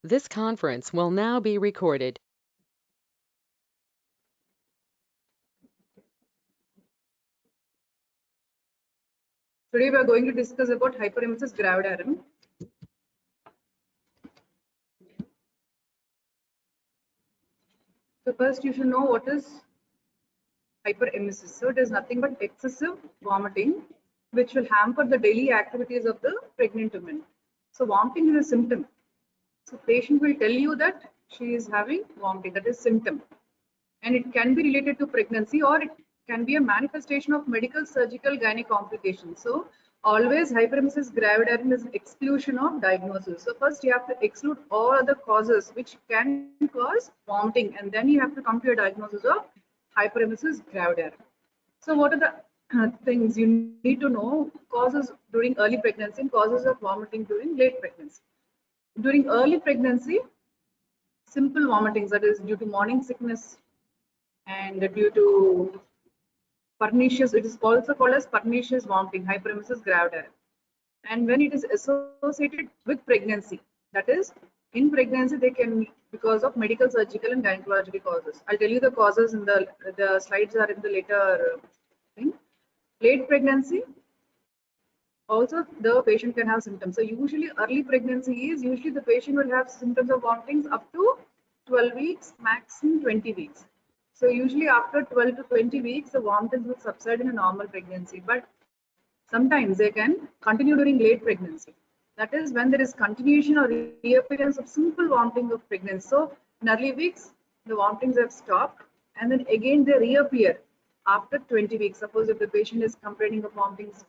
This conference will now be recorded. Today we are going to discuss about hyperemesis gravidarum. So first you should know what is hyperemesis. So it is nothing but excessive vomiting which will hamper the daily activities of the pregnant woman. So vomiting is a symptom. So patient will tell you that she is having vomiting, that is symptom. And it can be related to pregnancy or it can be a manifestation of medical, surgical, gynae complications. So always hyperemesis gravidarum is exclusion of diagnosis. So first you have to exclude all other causes which can cause vomiting, and then you have to come to a diagnosis of hyperemesis gravidarum. So what are the things you need to know? Causes during early pregnancy and causes of vomiting during late pregnancy. During early pregnancy, simple vomitings, that is due to morning sickness and due to pernicious, it is also called as pernicious vomiting, hyperemesis gravidarum. And when it is associated with pregnancy, that is, in pregnancy, they can because of medical, surgical, and gynecological causes. I'll tell you the causes in the slides are in the later thing. Late pregnancy, also the patient can have symptoms. So usually early pregnancy is usually the patient will have symptoms of vomitings up to 12 weeks, maximum 20 weeks. So usually after 12 to 20 weeks, the vomitings will subside in a normal pregnancy. But sometimes they can continue during late pregnancy. That is when there is continuation or reappearance of simple vomiting of pregnancy. So in early weeks, the vomitings have stopped and then again they reappear after 20 weeks. Suppose if the patient is complaining of vomitings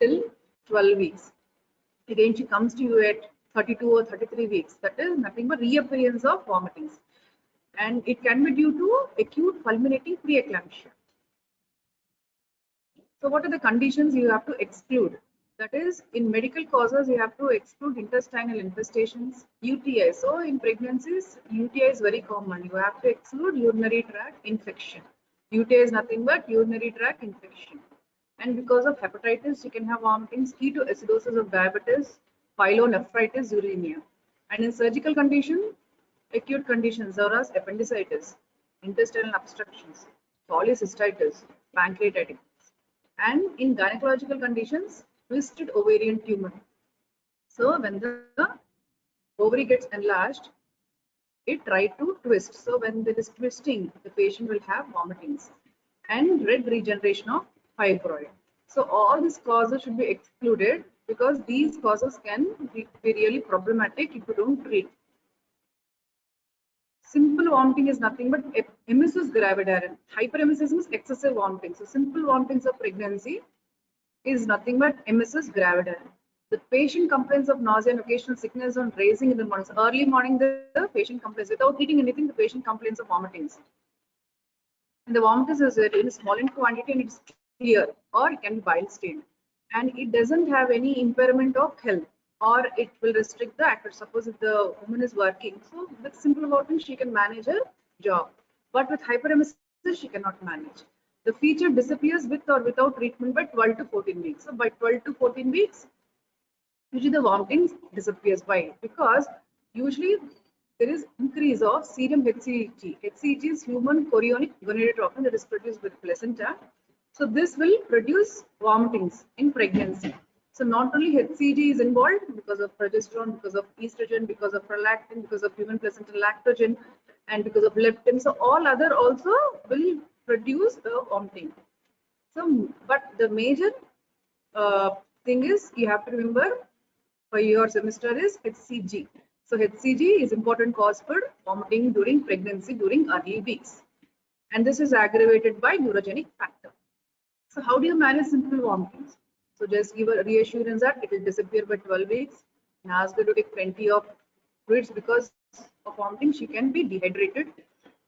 till 12 weeks. Again, she comes to you at 32 or 33 weeks. That is nothing but reappearance of vomitings. And it can be due to acute fulminating preeclampsia. So what are the conditions you have to exclude? That is, in medical causes, you have to exclude intestinal infestations, UTI. So in pregnancies, UTI is very common. You have to exclude urinary tract infection. UTI is nothing but urinary tract infection. And because of hepatitis, you can have vomitings, ketoacidosis of diabetes, pyelonephritis, uremia. And in surgical condition, acute conditions such as appendicitis, intestinal obstructions, polycystitis, pancreatitis, and in gynecological conditions, twisted ovarian tumor. So when the ovary gets enlarged, it try to twist. So when there is twisting, the patient will have vomitings and red regeneration of fibroid. So all these causes should be excluded because these causes can be really problematic if you don't treat. Simple vomiting is nothing but emesis gravidarum. Hyperemesis is excessive vomiting. So simple vomitings of pregnancy is nothing but emesis gravidarum. The patient complains of nausea and occasional sickness on raising in the morning. So early morning, the patient complains without eating anything. The patient complains of vomitings. And the vomitus is in small in quantity and it's clear, or it can be bile stain. And it doesn't have any impairment of health, or it will restrict the actor. Suppose if the woman is working, so with simple vomiting, she can manage her job. But with hyperemesis, she cannot manage. The feature disappears with or without treatment by 12 to 14 weeks. So by 12 to 14 weeks, usually the vomiting disappears. Why? Because usually there is increase of serum HCG. HCG is human chorionic gonadotropin that is produced with placenta. So this will produce vomitings in pregnancy. So not only HCG is involved because of progesterone, because of estrogen, because of prolactin, because of human placental lactogen, and because of leptin. So all other also will produce the vomiting. So, but the major thing is you have to remember for your semester is HCG. So HCG is important cause for vomiting during pregnancy during early weeks. And this is aggravated by neurogenic factor. So how do you manage simple vomitings? So just give a reassurance that it will disappear by 12 weeks and ask her to take plenty of fluids because of vomiting. She can be dehydrated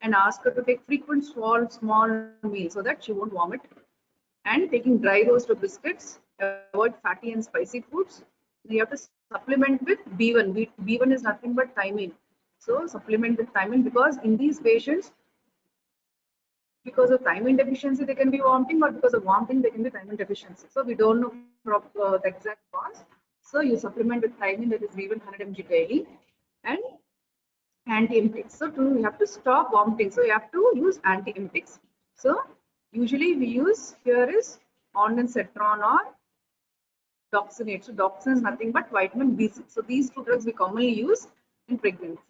and ask her to take frequent small meals so that she won't vomit. And taking dry roast of biscuits, avoid fatty and spicy foods. You have to supplement with B1. B1 is nothing but thiamine. So supplement with thiamine because in these patients, because of thiamine deficiency, they can be vomiting, or because of vomiting, they can be thiamine deficiency. So we don't know the exact cause. So you supplement with thiamine, that is B1 100 mg daily, and anti-emetics. So you have to stop vomiting. So you have to use anti-emetics. So usually we use here is ondansetron or doxynate. So doxin is nothing but vitamin B6. So these two drugs we commonly use in pregnancy.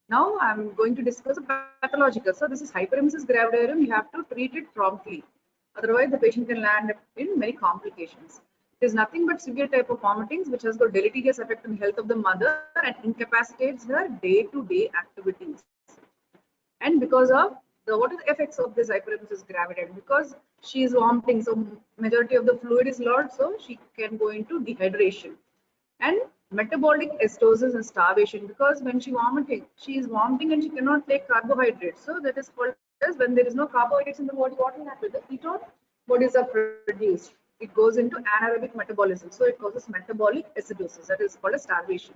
Now I'm going to discuss a pathological. So this is hyperemesis gravidarum. You have to treat it promptly. Otherwise, the patient can land in many complications. It is nothing but severe type of vomitings which has got deleterious effect on the health of the mother and incapacitates her day-to-day activities. And because of what are the effects of this hyperemesis gravidarum? Because she is vomiting, so majority of the fluid is lost, so she can go into dehydration. And metabolic acidosis and starvation, because when she is vomiting and she cannot take carbohydrates. So that is called as when there is no carbohydrates in the body, what will happen? The ketone bodies are produced. It goes into anaerobic metabolism. So it causes metabolic acidosis. That is called as starvation.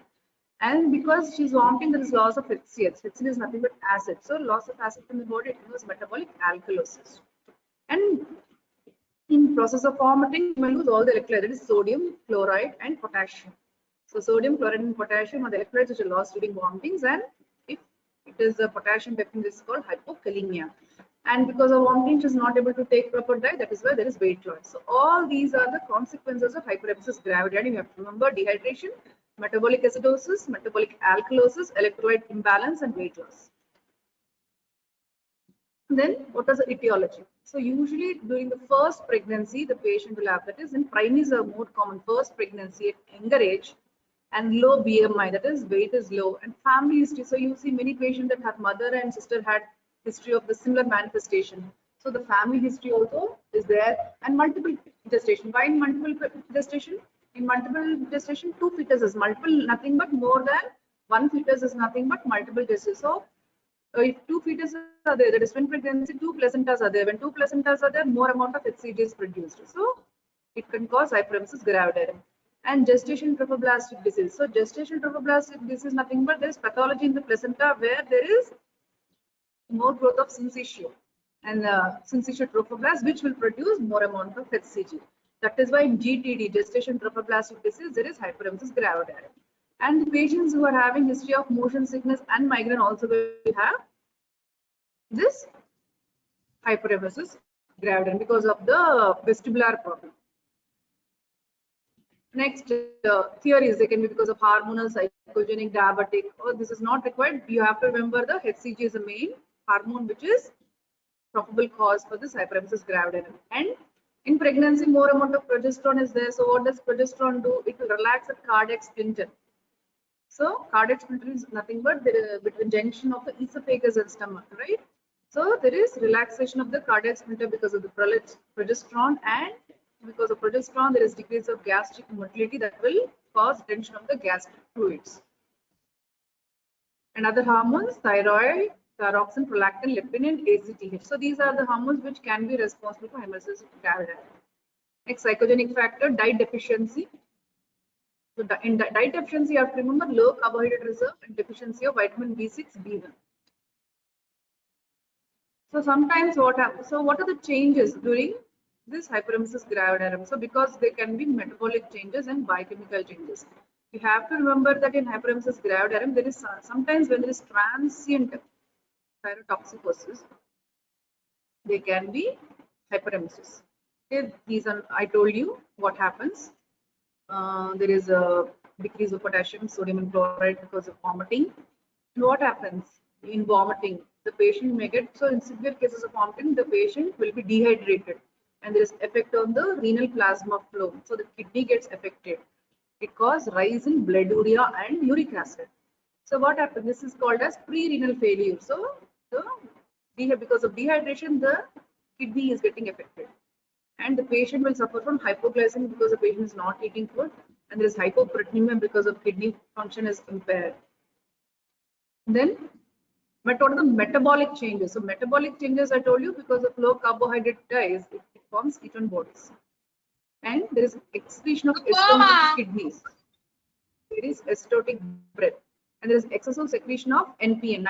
And because she's vomiting, there is loss of HCl. HCl is nothing but acid. So loss of acid in the body, it causes metabolic alkalosis. And in process of vomiting, you may lose all the electrolytes, that is sodium, chloride, and potassium. So sodium, chloride, and potassium are the electrolytes which are lost during vomitings, and if it is a potassium deficiency, it's called hypokalemia. And because of vomiting, she is not able to take proper diet, that is why there is weight loss. So all these are the consequences of hyperemesis gravidarum. You have to remember dehydration, metabolic acidosis, metabolic alkalosis, electrolyte imbalance, and weight loss. Then what is the etiology? So usually during the first pregnancy, the patient will have, that is in primaries are more common, first pregnancy at younger age and low BMI, that is weight is low, and family history. So you see many patients that have mother and sister had history of the similar manifestation. So the family history also is there, and multiple gestation. Why in multiple gestation? In multiple gestation, two fetuses, multiple nothing but more than one fetus is nothing but multiple gestation. So if two fetuses are there, that is twin pregnancy, two placentas are there. When two placentas are there, more amount of HCG is produced. So it can cause hyperemesis gravidarum. And gestation trophoblastic disease. So gestation trophoblastic disease is nothing but there is pathology in the placenta where there is more growth of syncytial and syncytial trophoblast, which will produce more amount of HCG. That is why in GTD, gestation trophoblastic disease, there is hyperemesis gravidarum. And the patients who are having history of motion sickness and migraine also will have this hyperemesis gravidarum because of the vestibular problem. Next, theories, they can be because of hormonal, psychogenic, diabetic, or this is not required. You have to remember the HCG is the main hormone which is probable cause for this hyperemesis gravidarum. And in pregnancy, more amount of progesterone is there. So what does progesterone do? It will relax the cardiac sphincter. So cardiac sphincter is nothing but the between junction of the esophagus and stomach, right? So there is relaxation of the cardiac sphincter because of the progesterone, and because of progesterone there is decrease of gastric motility that will cause tension of the gastric fluids. And other hormones, thyroid, thyroxine, prolactin, leptin, and ACTH. So these are the hormones which can be responsible for hyperemesis gravidarum. Next, psychogenic factor, diet deficiency. So in diet deficiency, you have to remember low carbohydrate reserve and deficiency of vitamin B6, B1. So sometimes what happens? So what are the changes during this hyperemesis gravidarum? So because there can be metabolic changes and biochemical changes. You have to remember that in hyperemesis gravidarum, there is sometimes when there is transient thyrotoxicosis, there can be hyperemesis. Okay, these are, I told you what happens. There is a decrease of potassium, sodium, and chloride because of vomiting. And what happens in vomiting? The patient may get, so in severe cases of vomiting, the patient will be dehydrated, and there is effect on the renal plasma flow. So the kidney gets affected. It causes rise in blood urea and uric acid. So what happens? This is called as pre-renal failure. So because of dehydration, the kidney is getting affected, and the patient will suffer from hypoglycemia because the patient is not eating food, and there is hypoproteinemia because of kidney function is impaired. Then, but what are the metabolic changes? So metabolic changes, I told you, because of low carbohydrate diet, it forms ketone bodies, and there is excretion of estone from the kidneys. There is estetic breath, and there is excessive secretion of NPN,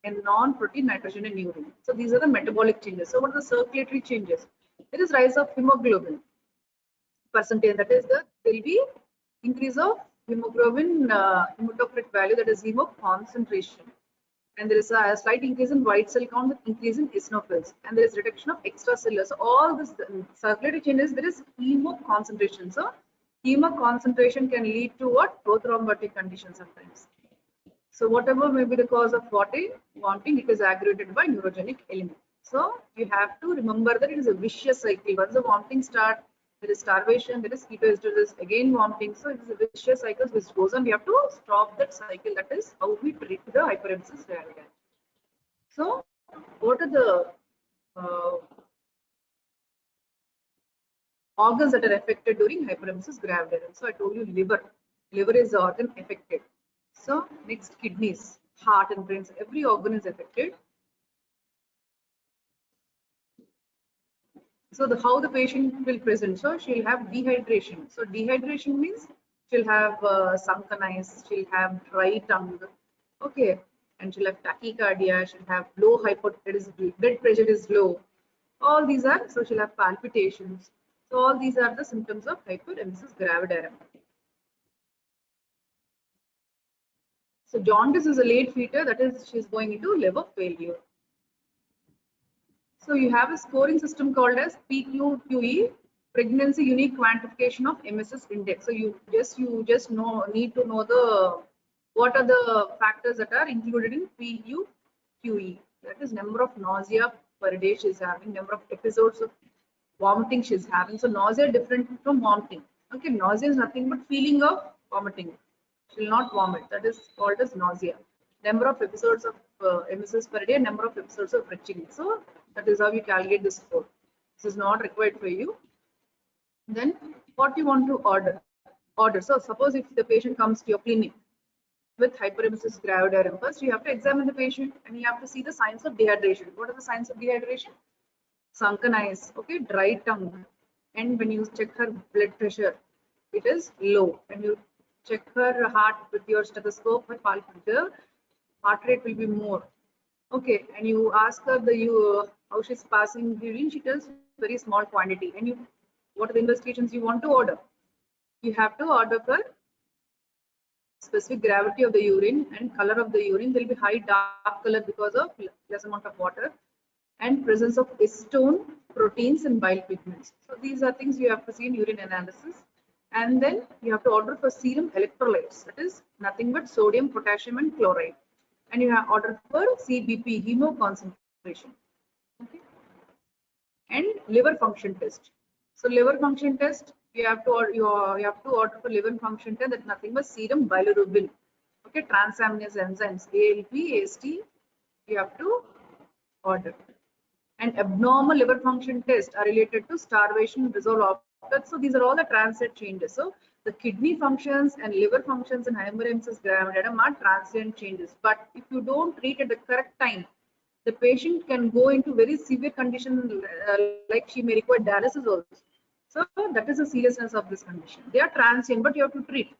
and non-protein nitrogen in urine. So these are the metabolic changes. So what are the circulatory changes? There is rise of hemoglobin percentage, that is there will be increase of hemoglobin hematocrit value, that is hemo concentration. and there is a slight increase in white cell count with increase in eosinophils, and there is reduction of extracellular. So all this circulatory changes, there is hemo concentration. So hemo concentration can lead to what? Prothrombotic condition sometimes. So whatever may be the cause of vomiting, it is aggravated by neurogenic element. So you have to remember that it is a vicious cycle. Once the vomiting starts, there is starvation, there is ketoacidosis, again vomiting. So it is a vicious cycle which goes on. We have to stop that cycle. That is how we treat the hyperemesis gravidarum. So what are the organs that are affected during hyperemesis gravidarum? So I told you liver. Liver is the organ affected. So next, kidneys, heart and brains, every organ is affected. So how the patient will present? So she'll have dehydration. So dehydration means she'll have sunken eyes, she'll have dry tongue, okay, and she'll have tachycardia, she'll have low blood pressure is low. All these are, so she'll have palpitations. So all these are the symptoms of hyperemesis gravidarum. So jaundice is a late fever, that is, she's going into liver failure. So you have a scoring system called as PQQE, pregnancy unique quantification of emesis index. So you just need to know what are the factors that are included in PQQE. That is number of nausea per day she's having, number of episodes of vomiting she's having. So nausea different from vomiting. Okay, nausea is nothing but feeling of vomiting. She will not vomit. That is called as nausea. Number of episodes of emesis per day, number of episodes of retching. So that is how you calculate the score. This is not required for you. Then what you want to order? So suppose if the patient comes to your clinic with hyperemesis gravidarum, first you have to examine the patient and you have to see the signs of dehydration. What are the signs of dehydration? Sunken eyes, okay, dry tongue, and when you check her blood pressure, it is low. When you check her heart with your stethoscope, her heart rate will be more. Okay, and you ask her how she's passing urine, she tells very small quantity. And what are the investigations you want to order? You have to order for specific gravity of the urine and color of the urine. There will be high dark color because of less amount of water and presence of histone, proteins, and bile pigments. So these are things you have to see in urine analysis. And then you have to order for serum electrolytes. That is nothing but sodium, potassium, and chloride. And you have ordered for CBP, hemo concentration. Okay. And liver function test. So liver function test, you have to order for liver function test. That's nothing but serum bilirubin. Okay, transaminase enzymes, ALP, AST, you have to order. And abnormal liver function tests are related to starvation, resolve. So these are all the transient changes. So the kidney functions and liver functions in hyperemesis gravidarum are transient changes. But if you don't treat at the correct time, the patient can go into very severe condition, like she may require dialysis also. So that is the seriousness of this condition. They are transient, but you have to treat.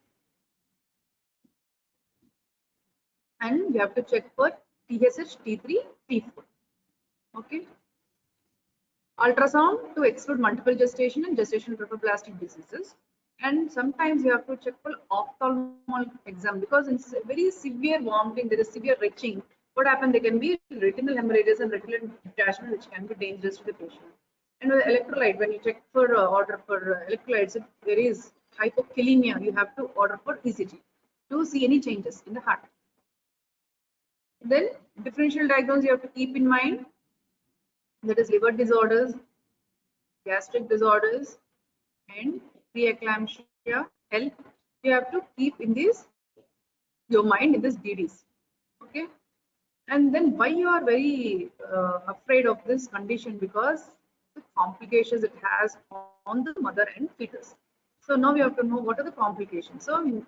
And you have to check for TSH, T3, T4. Okay. Ultrasound to exclude multiple gestation and gestation trophoblastic diseases. And sometimes you have to check for ophthalmic exam because in very severe vomiting, there is severe retching. What happens? There can be retinal hemorrhages and retinal detachment, which can be dangerous to the patient. And with electrolyte, when you check for order for electrolytes, if there is hypokalemia, you have to order for ECG to see any changes in the heart. Then differential diagnosis you have to keep in mind. That is liver disorders, gastric disorders, and preeclampsia health. You have to keep in your mind in this DDs. Okay. And then why you are very afraid of this condition? Because the complications it has on the mother and fetus. So now you have to know what are the complications. So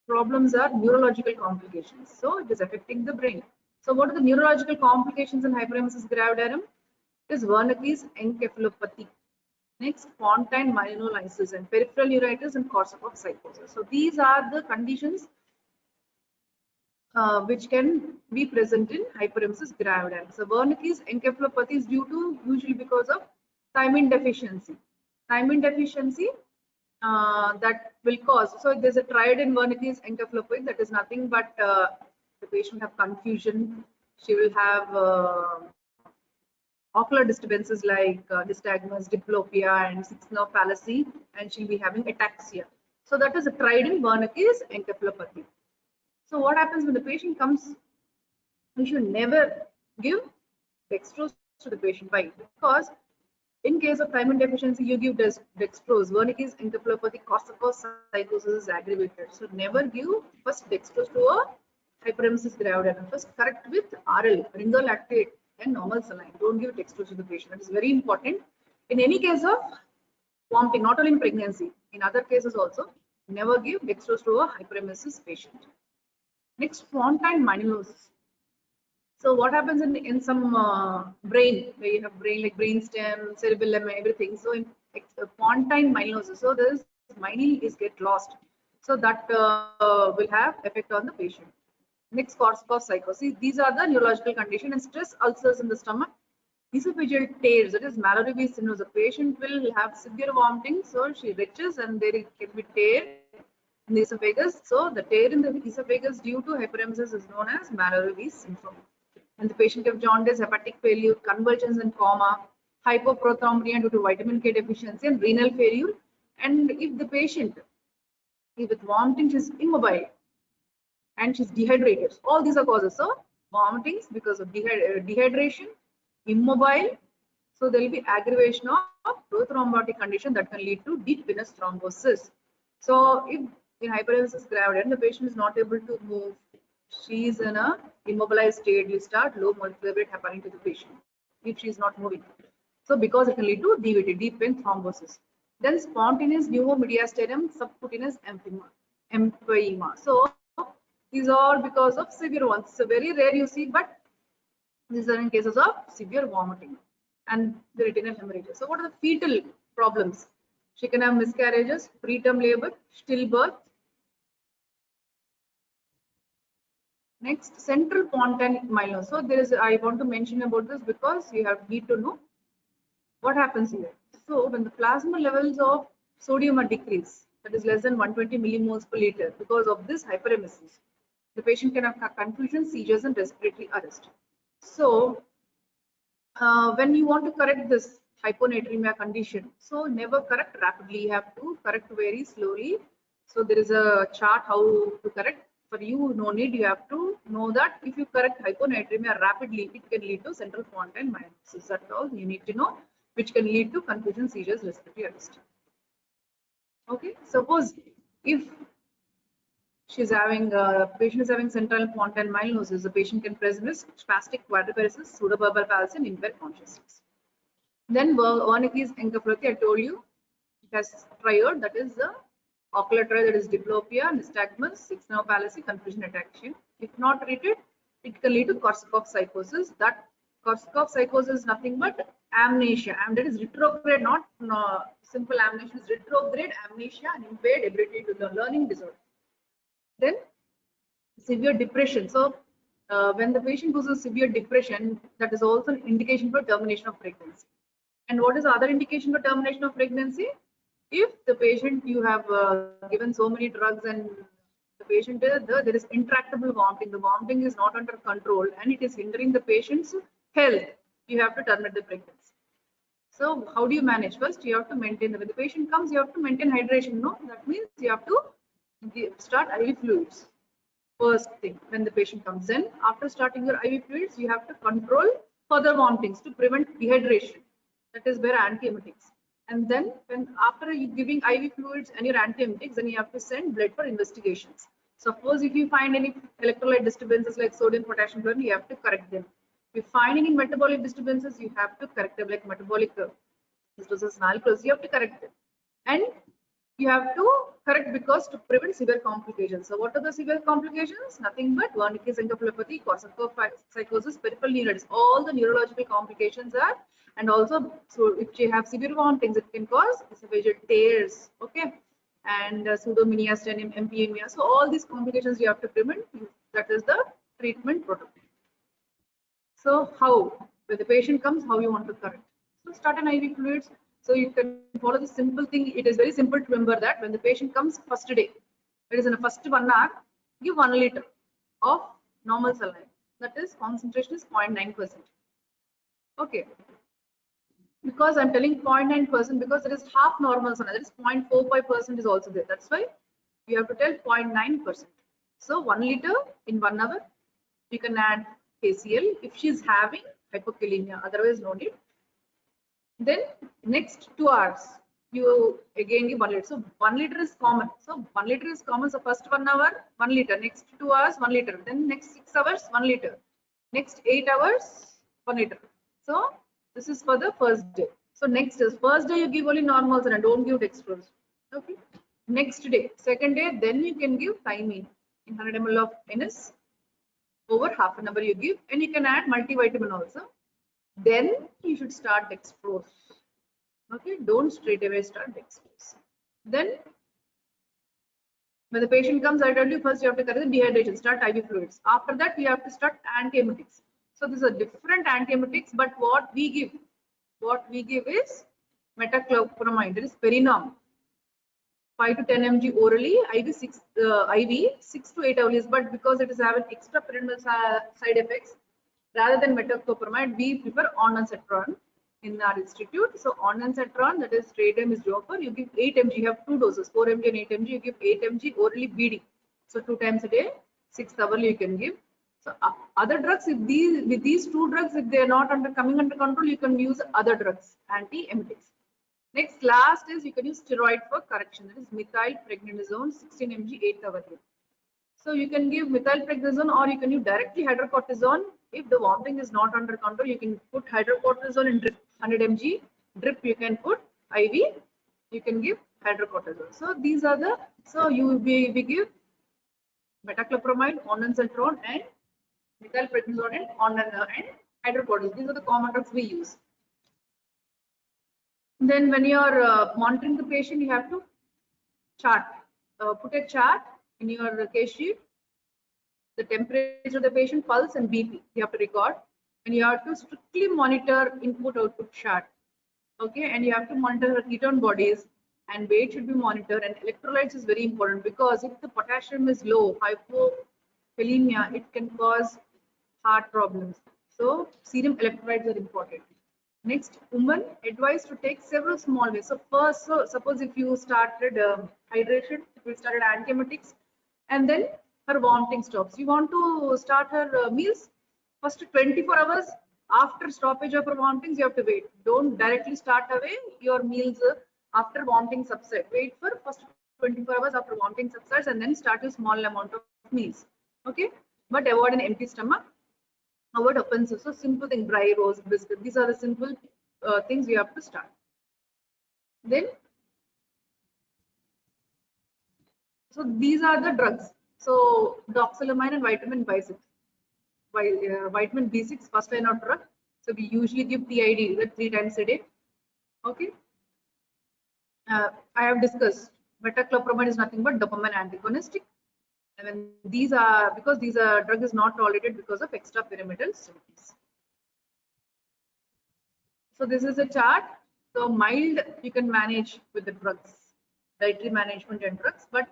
problems are neurological complications. So it is affecting the brain. So what are the neurological complications in hyperemesis gravidarum? It is Wernicke's encephalopathy. Next, pontine myelinolysis and peripheral neuritis and Korsakoff psychosis. So these are the conditions which can be present in hyperemesis gravidarum. So Wernicke's encephalopathy is due to usually because of thiamine deficiency. Thiamine deficiency that will cause. So there's a triad in Wernicke's encephalopathy that is nothing but the patient will have confusion. She will have ocular disturbances like nystagmus, diplopia, and sixth nerve fallacy, and she'll be having ataxia. So that is tried in Wernicke's encephalopathy. So what happens when the patient comes? We should never give dextrose to the patient. Why? Because in case of thiamine deficiency, you give dextrose. Wernicke's encephalopathy, Korsakoff psychosis is aggravated. So never give first dextrose to a hyperemesis gravidarum. First correct with RL, ringolactate, and normal saline. Don't give dextrose to the patient. That is very important. In any case of vomiting, not only in pregnancy, in other cases also, never give dextrose to a hyperemesis patient. Next, Fontan myelinosis. So what happens in some brain, where you have brain like brainstem, cerebellum, everything. So in Fontan myelinosis, so this myelin is get lost. So that will have effect on the patient. Next, Korsakoff psychosis. These are the neurological condition and stress ulcers in the stomach. Esophageal tears, that is Mallory-Weiss syndrome. The patient will have severe vomiting, so she retches and there can be tear in the esophagus. So the tear in the esophagus due to hyperemesis is known as Mallory-Weiss syndrome. And the patient have jaundice, hepatic failure, convulsions and coma, hypoproteinuria due to vitamin K deficiency, and renal failure. And if the patient, with vomiting, she's immobile and she's dehydrated, all these are causes. So vomitings because of dehydration, immobile. So there will be aggravation of prothrombotic condition that can lead to deep venous thrombosis. So if in hyperemesis gravidarum, the patient is not able to move, she is in a immobilized state, you start low molecular weight happening to the patient if she is not moving. So because it can lead to DVT, deep vein thrombosis. Then spontaneous pneumomediastinum subcutaneous empyema. So these are all because of severe ones. So very rare you see, but these are in cases of severe vomiting and the retinal hemorrhage. So what are the fetal problems? She can have miscarriages, preterm labor, stillbirth. Next, central Fontan myelinosis. So there is, I want to mention about this because you need to know what happens here. So when the plasma levels of sodium are decreased, that is less than 120 millimoles per liter, because of this hyperemesis, the patient can have confusion, seizures, and respiratory arrest. So when you want to correct this hyponatremia condition, so never correct rapidly, you have to correct very slowly. So there is a chart how to correct. For you, no need, you have to know that if you correct hyponatremia rapidly, it can lead to central Fontan myelinosis. That's all you need to know, which can lead to confusion, seizures, respiratory arrest. Okay, suppose if she's having patient is having central Fontan myelinosis, the patient can present spastic quadriparesis, pseudoverbal palsy, and impaired consciousness. Then Wernicke's encephalopathy, I told you, it has triad, that is the ocular triad, that is diplopia, nystagmus, sixth nerve fallacy, confusion, ataxia. If not treated, it can lead to Korsakoff psychosis. That Korsakoff psychosis is nothing but amnesia. That is retrograde, not simple amnesia. It's retrograde amnesia and impaired ability to learn, learning disorder. Then severe depression. So when the patient goes to severe depression, that is also an indication for termination of pregnancy. And what is the other indication for termination of pregnancy? If the patient, you have given so many drugs and the patient, there is intractable vomiting, the vomiting is not under control and it is hindering the patient's health, you have to terminate the pregnancy. So how do you manage? First, you have to maintain, when the patient comes, you have to maintain hydration. No, that means you have to start IV fluids. First thing, when the patient comes in, after starting your IV fluids, you have to control further vomitings to prevent dehydration. That is where antiemetics. And then when after you giving IV fluids and your antiemetics, then you have to send blood for investigations. Suppose if you find any electrolyte disturbances like sodium, potassium, chlorine, you have to correct them. If you find any metabolic disturbances, you have to correct them, like metabolic acidosis, malacrosis, you have to correct them. And you have to correct because to prevent severe complications. So what are the severe complications? Nothing but Wernicke's encephalopathy, Korsakoff psychosis, peripheral neuritis. All the neurological complications are, and also, so if you have severe vomitings, it can cause esophageal tears, okay, and pseudomediastinum, empyema. So all these complications you have to prevent. That is the treatment protocol. So how, when the patient comes, how you want to correct? So start an IV fluids. So you can follow the simple thing. It is very simple to remember that when the patient comes first day, it is in the first 1 hour, give 1 liter of normal saline. That is concentration is 0.9%. Okay. Because I'm telling 0.9% because it is half normal saline. That is 0.45% is also there. That's why you have to tell 0.9%. So 1 liter in 1 hour. You can add KCl if she is having hypokalemia. Otherwise, no need. Then next 2 hours, you again give 1 liter. So 1 liter is common. So 1 liter is common. So first 1 hour, 1 liter. Next 2 hours, 1 liter. Then next 6 hours, 1 liter. Next 8 hours, 1 liter. So this is for the first day. So next is first day you give only normal and don't give dextrose. Okay. Next day, second day, then you can give thiamine in 100 ml of NS. Over half an hour you give, and you can add multivitamin also. Then you should start dextrose. Okay, don't straight away start dextrose. Then when the patient comes, I told you first you have to correct the dehydration, start IV fluids. After that you have to start antiemetics. So these are different antiemetics, but what we give is metoclopramide. That is Perinorm. 5 to 10 mg orally, IV 6 to 8 hours, but because it is having extra pyramidal side effects, rather than metoclopramide, we prefer ondansetron in our institute. So ondansetron, that is trade-name is Joper, you give 8 mg, you have 2 doses, 4 mg and 8 mg, you give 8 mg orally BD. So 2 times a day, 6 hourly you can give. So other drugs, if with these 2 drugs, if they are not coming under control, you can use other drugs, antiemetics. Next, last is you can use steroid for correction. That is methylprednisolone 16 mg 8 hours. So you can give methylprednisolone or you can use directly hydrocortisone. If the vomiting is not under control, you can put hydrocortisone in drip 100 mg. Drip you can put IV. You can give hydrocortisone. So these are the we give metoclopramide, ondansetron, and methylprednisolone and hydrocortisone. These are the common drugs we use. Then when you are monitoring the patient, you have to chart. Put a chart in your case sheet. The temperature of the patient, pulse and BP you have to record, and you have to strictly monitor input-output chart. Okay, and you have to monitor the ketone bodies, and weight should be monitored, and electrolytes is very important because if the potassium is low, hypokalemia, it can cause heart problems. So serum electrolytes are important. Next, women advised to take several small ways. So first, suppose if you started hydration, if you started antiemetics, and then her vomiting stops. You want to start her meals first 24 hours after stoppage of her vomitings. You have to wait. Don't directly start away your meals after vomiting subside. Wait for first 24 hours after vomiting subsides, and then start a small amount of meals. Okay, but avoid an empty stomach. Avoid offenses. So simple thing, dry roast, biscuit. These are the simple things you have to start. Then, so these are the drugs. So doxylamine and vitamin B6. Vitamin B6 first line of drug. So we usually give TID 3 times a day. Okay. I have discussed metoclopramide is nothing but dopamine antagonistic. And these are because these are drug is not tolerated because of extrapyramidal symptoms. So this is a chart. So mild you can manage with the drugs, dietary management and drugs, but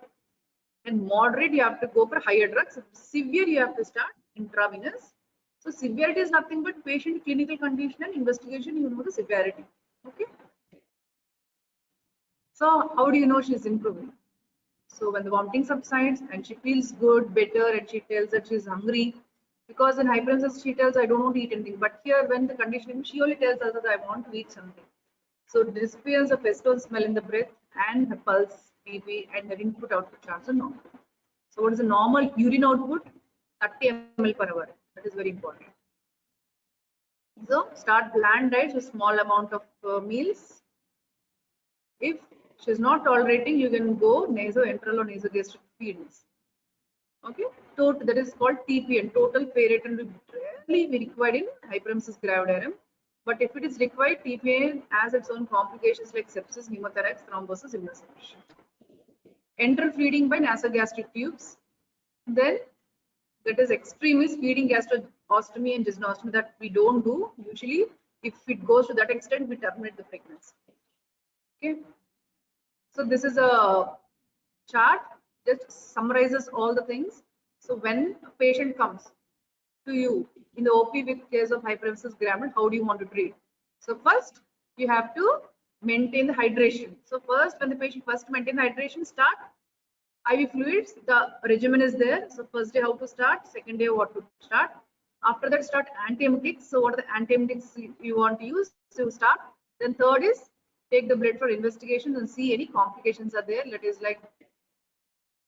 in moderate you have to go for higher drugs. Severe you have to start intravenous. So severity is nothing but patient clinical condition and investigation. You know the severity. Okay. So how do you know she is improving? So when the vomiting subsides and she feels good, better, and she tells that she's hungry, because in hyperemesis she tells I don't want to eat anything. But here when the condition, she only tells us that I want to eat something. So the disappearance of acetone smell in the breath and her pulse, BP, and her input-output charts are normal. So what is the normal urine output? 30 ml per hour. That is very important. So start bland diet with small amount of meals. If she's not tolerating, you can go nasoenteral or nasogastric feeds. Okay, that is called TPN, total parenteral will rarely be required in hyperemesis gravidarum. But if it is required, TPN has its own complications like sepsis, pneumothorax, thrombosis, immunosuppression. Enteral feeding by nasogastric tubes. Then that is extreme is feeding gastrostomy and gynostomy that we don't do. Usually, if it goes to that extent, we terminate the pregnancy. Okay. So this is a chart, just summarizes all the things. So when a patient comes, to you in the OP with case of hyperemesis gravidarum, how do you want to treat? So first, you have to maintain the hydration. So first, when the patient first maintain hydration, start IV fluids. The regimen is there. So first day how to start, second day what to start. After that, start antiemetics. So what are the antiemetics you want to use? So start. Then third is take the blood for investigation and see any complications are there. That is like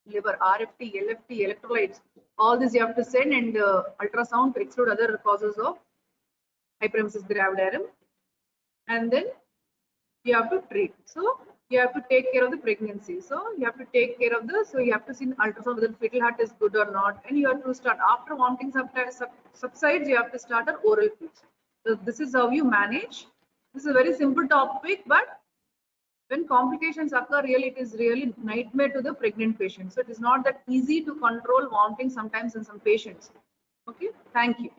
liver, RFT, LFT, electrolytes. All this you have to send and ultrasound to exclude other causes of hyperemesis gravidarum. And then you have to treat. So you have to take care of the pregnancy. So you have to take care of the, so you have to see in ultrasound whether fetal heart is good or not. And you have to start after vomiting subsides, you have to start an oral fluids. So this is how you manage. This is a very simple topic, but when complications occur, really it is really nightmare to the pregnant patient. So it is not that easy to control vomiting sometimes in some patients. Okay, thank you.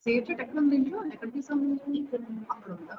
Safety ఎక్కడ ఉంది ఇంట్లో ఎక్కడ తీసుకుంది అక్కడ ఉందా